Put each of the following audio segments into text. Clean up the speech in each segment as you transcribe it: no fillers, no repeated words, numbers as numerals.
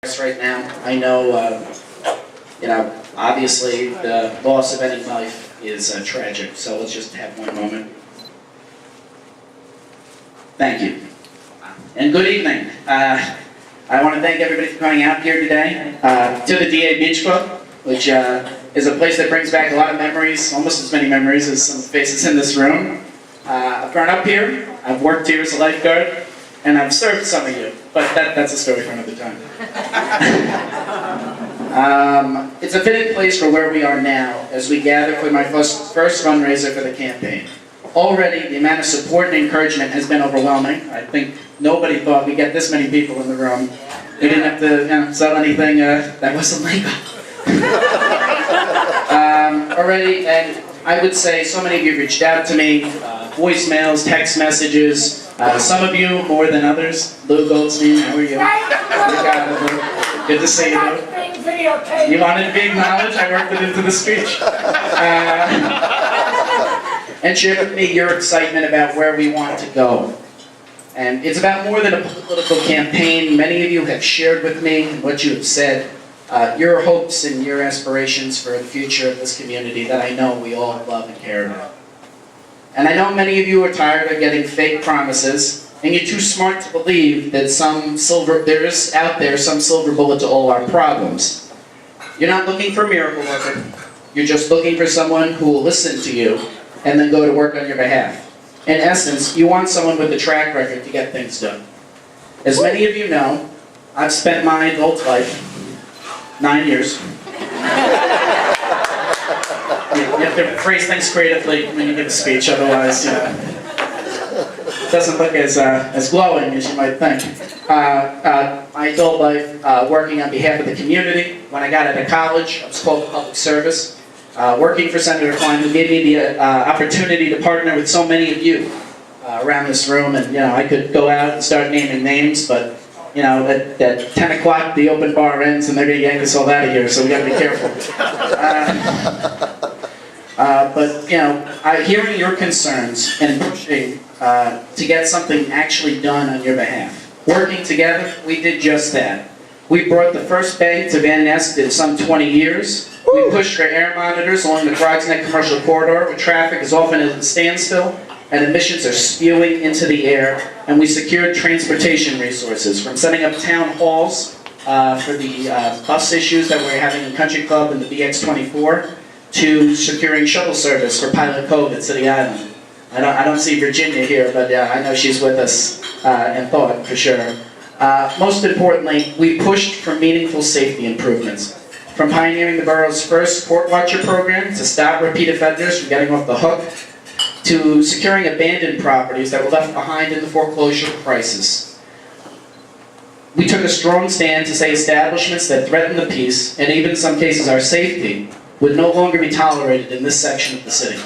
Right now. I know, obviously the loss of any life is tragic, so let's just have one moment. Thank you. And good evening. I want to thank everybody for coming out here today to the DA Beach Club, which is a place that brings back a lot of memories, almost as many memories as some faces in this room. I've grown up here, I've worked here as a lifeguard, and I've served some of you, but that's a story for another time. It's a fitting place for where we are now as we gather for my first fundraiser for the campaign. Already, the amount of support and encouragement has been overwhelming. I think nobody thought we'd get this many people in the room. We didn't have to sell anything that wasn't legal. Already, and I would say so many of you reached out to me, voicemails, text messages, some of you more than others. Lou Goldstein, how are you? Good to see you, Lou. You wanted to be acknowledged? I worked it into the speech. And share with me your excitement about where we want to go. And it's about more than a political campaign. Many of you have shared with me what you have said, your hopes and your aspirations for the future of this community that I know we all love and care about. And I know many of you are tired of getting fake promises, and you're too smart to believe that there is out there some silver bullet to all our problems. You're not looking for a miracle worker. You're just looking for someone who will listen to you and then go to work on your behalf. In essence, you want someone with a track record to get things done. As many of you know, I've spent my adult life, 9 years. You have to phrase things creatively when you give a speech, otherwise, it doesn't look as glowing as you might think. My adult life working on behalf of the community. When I got out of college, I was called to public service. Working for Senator Klein, who gave me the opportunity to partner with so many of you around this room, and I could go out and start naming names, but at 10 o'clock the open bar ends and they're going to yank us all out of here, so we got to be careful. But hearing your concerns and pushing to get something actually done on your behalf. Working together, we did just that. We brought the first bank to Van Nest in some 20 years. We pushed for air monitors along the Croggs Neck commercial corridor, where traffic is often at a standstill and emissions are spewing into the air. And we secured transportation resources, from setting up town halls for the bus issues that we're having in Country Club and the BX24, to securing shuttle service for Pilot Cove at City Island. I don't see Virginia here, but I know she's with us in thought for sure. Most importantly, we pushed for meaningful safety improvements. From pioneering the borough's first Court Watcher program to stop repeat offenders from getting off the hook, to securing abandoned properties that were left behind in the foreclosure crisis. We took a strong stand to say establishments that threaten the peace, and even in some cases our safety, would no longer be tolerated in this section of the city.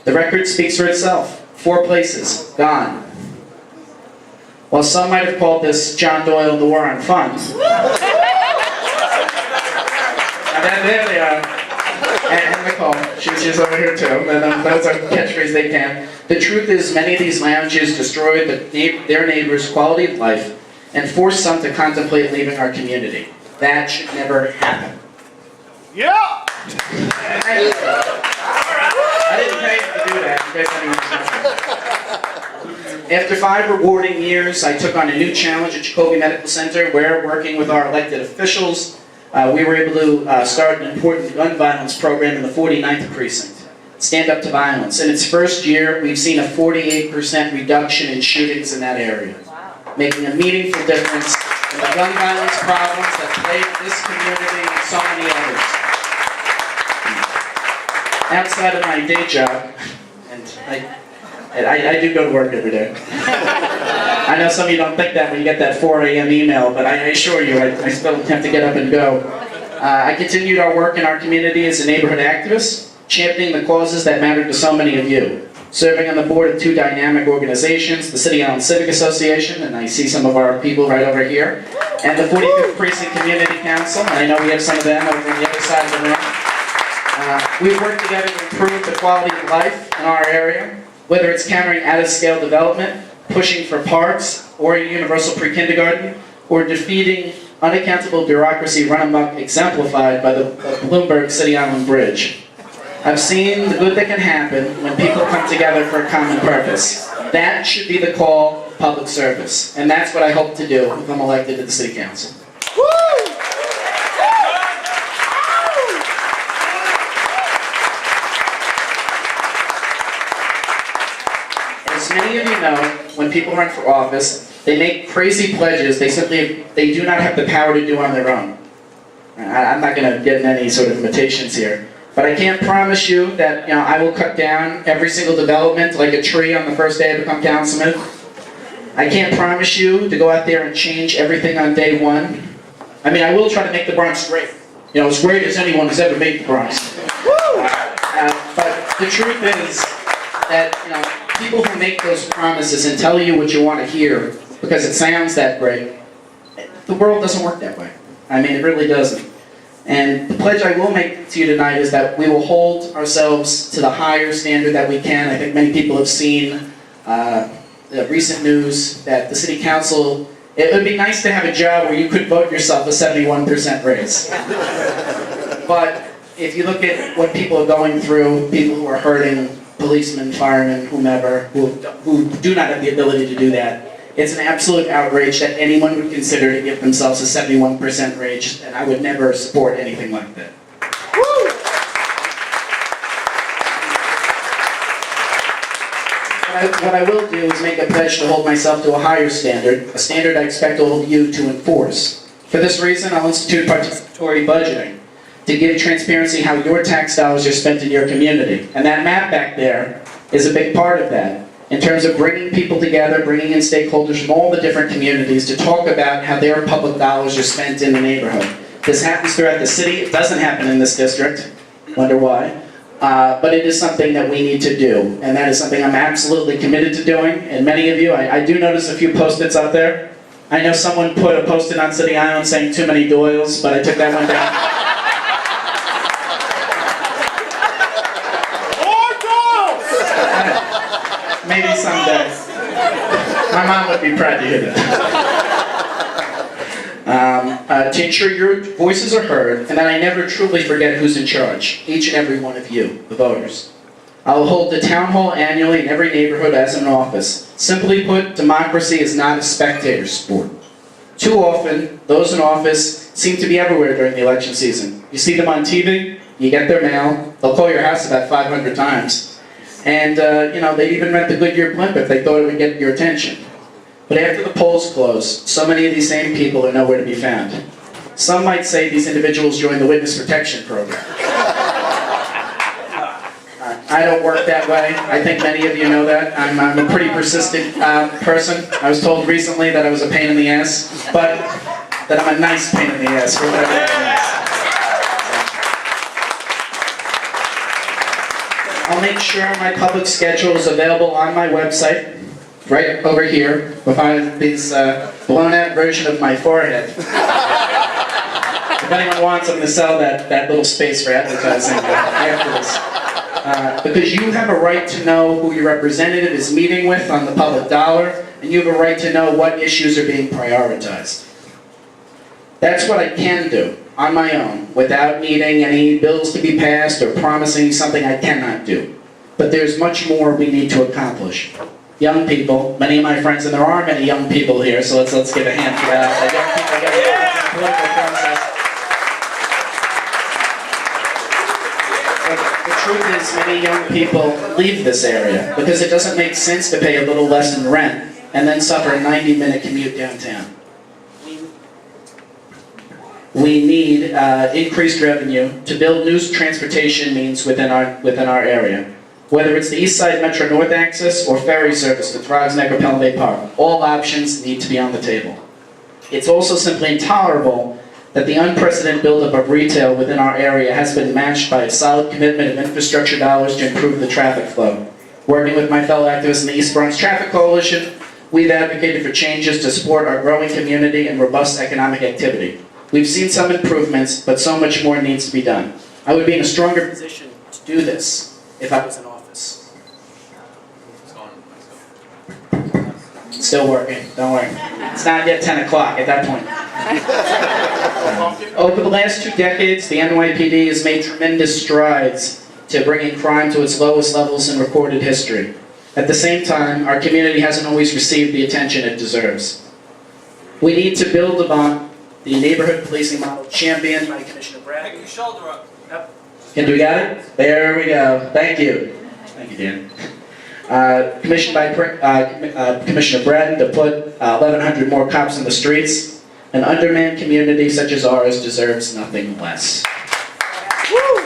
The record speaks for itself. 4 places, gone. While some might have called this John Doyle and the War on Fun, there they are. And Nicole, she's over here too. And that's our catchphrase, they can. The truth is, many of these lounges destroyed their neighbors' quality of life and forced some to contemplate leaving our community. That should never happen. Yeah! I didn't pay to do that. After 5 rewarding years, I took on a new challenge at Jacoby Medical Center, where, working with our elected officials, we were able to start an important gun violence program in the 49th Precinct, Stand Up to Violence. In its first year, we've seen a 48% reduction in shootings in that area, making a meaningful difference in the gun violence problems that plague this community and so many others. Outside of my day job, and I do go to work every day. I know some of you don't think that when you get that 4 a.m. email, but I assure you, I still have to get up and go. I continued our work in our community as a neighborhood activist, championing the causes that matter to so many of you. Serving on the board of 2 dynamic organizations, the City Island Civic Association, and I see some of our people right over here, and the 45th Precinct Community Council, and I know we have some of them over on the other side of the room. We've worked together to improve the quality of life in our area, whether it's countering out-of-scale development, pushing for parks, or a universal pre-kindergarten, or defeating unaccountable bureaucracy run amok exemplified by the Bloomberg City Island Bridge. I've seen the good that can happen when people come together for a common purpose. That should be the call of public service, and that's what I hope to do if I'm elected to the City Council. As many of you know, when people run for office, they make crazy pledges they do not have the power to do on their own. I'm not going to get in any sort of limitations here, but I can't promise you that I will cut down every single development like a tree on the first day I become councilman. I can't promise you to go out there and change everything on day one. I mean, I will try to make the Bronx great. As great as anyone who's ever made the Bronx. But the truth is that people who make those promises and tell you what you want to hear because it sounds that great, the world doesn't work that way. I mean, it really doesn't. And the pledge I will make to you tonight is that we will hold ourselves to the higher standard that we can. I think many people have seen the recent news that the City Council, it would be nice to have a job where you could vote yourself a 71% raise. But if you look at what people are going through, people who are hurting, policemen, firemen, whomever, who do not have the ability to do that, it's an absolute outrage that anyone would consider to give themselves a 71% raise, and I would never support anything like that. What I will do is make a pledge to hold myself to a higher standard, a standard I expect all of you to enforce. For this reason, I'll institute participatory budgeting to give transparency how your tax dollars are spent in your community. And that map back there is a big part of that, in terms of bringing people together, bringing in stakeholders from all the different communities to talk about how their public dollars are spent in the neighborhood. This happens throughout the city. It doesn't happen in this district. Wonder why? But it is something that we need to do, and that is something I'm absolutely committed to doing. And many of you, I do notice a few Post-its up there. I know someone put a Post-it on City Island saying too many Doyles, but I took that one down. Maybe someday. My mom would be proud to hear that. To ensure your voices are heard, and that I never truly forget who's in charge, each and every one of you, the voters. I will hold the town hall annually in every neighborhood as an office. Simply put, democracy is not a spectator sport. Too often, those in office seem to be everywhere during the election season. You see them on TV, you get their mail, they'll call your house about 500 times. And, they'd even rent the Goodyear blimp if they thought it would get your attention. But after the polls close, so many of these same people are nowhere to be found. Some might say these individuals joined the Witness Protection Program. I don't work that way. I think many of you know that. I'm a pretty persistent person. I was told recently that I was a pain in the ass, but that I'm a nice pain in the ass, for whatever that means. I'll make sure my public schedule is available on my website, right over here, behind this blown-out version of my forehead. If anyone wants, I'm going to sell that little space for advertising after this. Because you have a right to know who your representative is meeting with on the public dollar, and you have a right to know what issues are being prioritized. That's what I can do on my own, without needing any bills to be passed or promising something I cannot do. But there's much more we need to accomplish. Young people, many of my friends, and there are many young people here, so let's give a hand for that. Young people get involved in the political process. But the truth is, many young people leave this area because it doesn't make sense to pay a little less in rent and then suffer a 90-minute commute downtown. We need increased revenue to build new transportation means within our area. Whether it's the East Side Metro North Access or ferry service to Thrives Neck or Pelham Bay Park, all options need to be on the table. It's also simply intolerable that the unprecedented buildup of retail within our area has been matched by a solid commitment of infrastructure dollars to improve the traffic flow. Working with my fellow activists in the East Bronx Traffic Coalition, we've advocated for changes to support our growing community and robust economic activity. We've seen some improvements, but so much more needs to be done. I would be in a stronger position to do this if I was in office. Still working, don't worry. It's not yet 10 o'clock at that point. Over the last 2 decades, the NYPD has made tremendous strides to bringing crime to its lowest levels in recorded history. At the same time, our community hasn't always received the attention it deserves. We need to build upon the neighborhood policing model championed by Commissioner Brad. Pick your shoulder up. Yep. Can we got it? There we go. Thank you. Thank you, Dan. Commissioned by Commissioner Braden to put 1,100 more cops in the streets. An undermanned community such as ours deserves nothing less. Woo!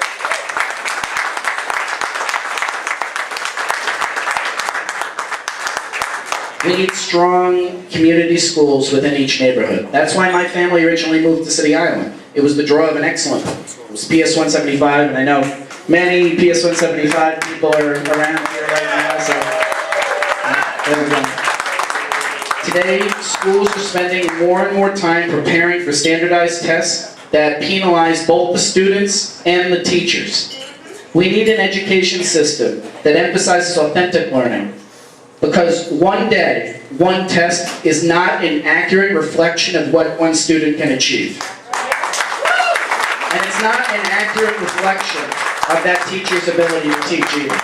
We need strong community schools within each neighborhood. That's why my family originally moved to City Island. It was the draw of an excellent public school. It was PS 175, and I know many PS 175 people are around here right now, so there we go. Today, schools are spending more and more time preparing for standardized tests that penalize both the students and the teachers. We need an education system that emphasizes authentic learning, because one day, one test is not an accurate reflection of what one student can achieve. And it's not an accurate reflection of that teacher's ability to teach either.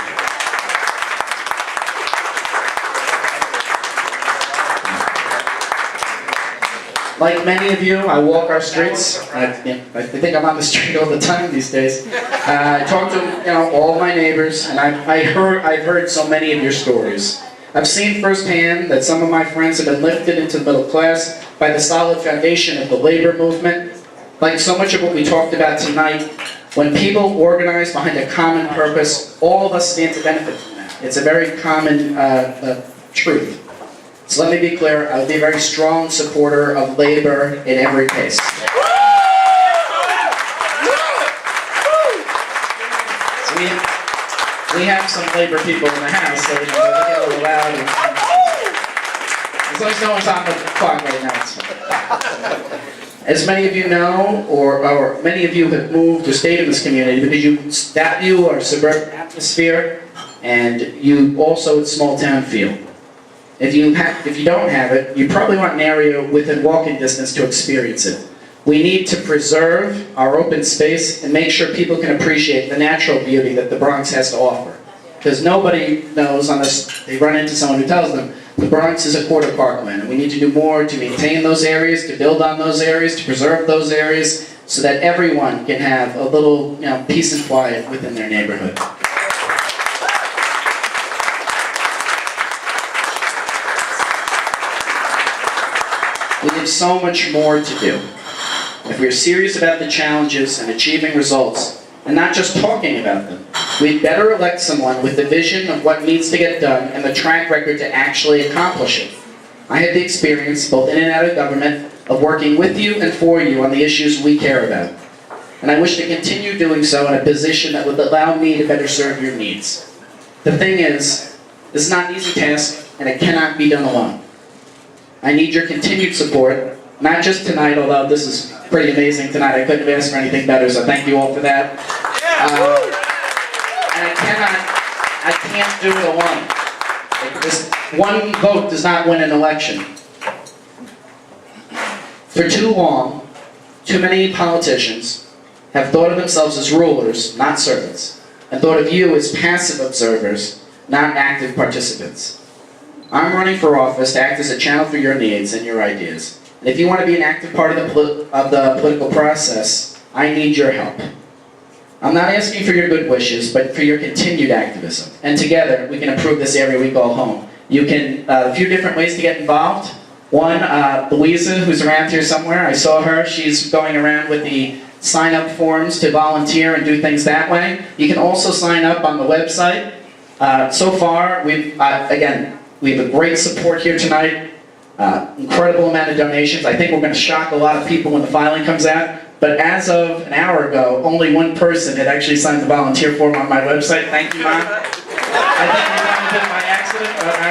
Like many of you, I walk our streets. I think I'm on the street all the time these days. I talk to all my neighbors, and I've heard so many of your stories. I've seen firsthand that some of my friends have been lifted into the middle class by the solid foundation of the labor movement. Like so much of what we talked about tonight, when people organize behind a common purpose, all of us stand to benefit from that. It's a very common truth. So let me be clear, I will be a very strong supporter of labor in every case. So we have some labor people in the house, so they get a little loud. As long as no one's on the clock right now, it's fine. As many of you know, or many of you have moved or stayed in this community because you are suburban atmosphere, and you also small town feel. If you don't have it, you probably want an area within walking distance to experience it. We need to preserve our open space and make sure people can appreciate the natural beauty that the Bronx has to offer. Because nobody knows unless they run into someone who tells them, the Bronx is a quarter parkland, and we need to do more to maintain those areas, to build on those areas, to preserve those areas, so that everyone can have a little peace and quiet within their neighborhood. We have so much more to do. If we're serious about the challenges and achieving results, and not just talking about them, we'd better elect someone with the vision of what needs to get done and the track record to actually accomplish it. I had the experience, both in and out of government, of working with you and for you on the issues we care about. And I wish to continue doing so in a position that would allow me to better serve your needs. The thing is, this is not an easy task, and it cannot be done alone. I need your continued support, not just tonight, although this is pretty amazing tonight. I couldn't have asked for anything better, so thank you all for that. And I can't do it alone. This one vote does not win an election. For too long, too many politicians have thought of themselves as rulers, not servants, and thought of you as passive observers, not active participants. I'm running for office to act as a channel for your needs and your ideas. And if you want to be an active part of the political process, I need your help. I'm not asking for your good wishes, but for your continued activism. And together, we can improve this area we call home. You can, a few different ways to get involved. One, Louisa, who's around here somewhere, I saw her. She's going around with the sign-up forms to volunteer and do things that way. You can also sign up on the website. So far, we have a great support here tonight. Incredible amount of donations. I think we're going to shock a lot of people when the filing comes out. But as of an hour ago, only one person had actually signed the volunteer form on my website. Thank you, Mom. I think you found it by accident, but I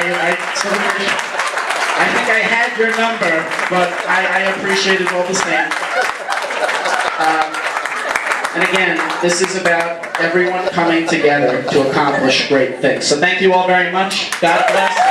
think I had your number, but I appreciate it all the same. And again, this is about everyone coming together to accomplish great things. So thank you all very much. God bless.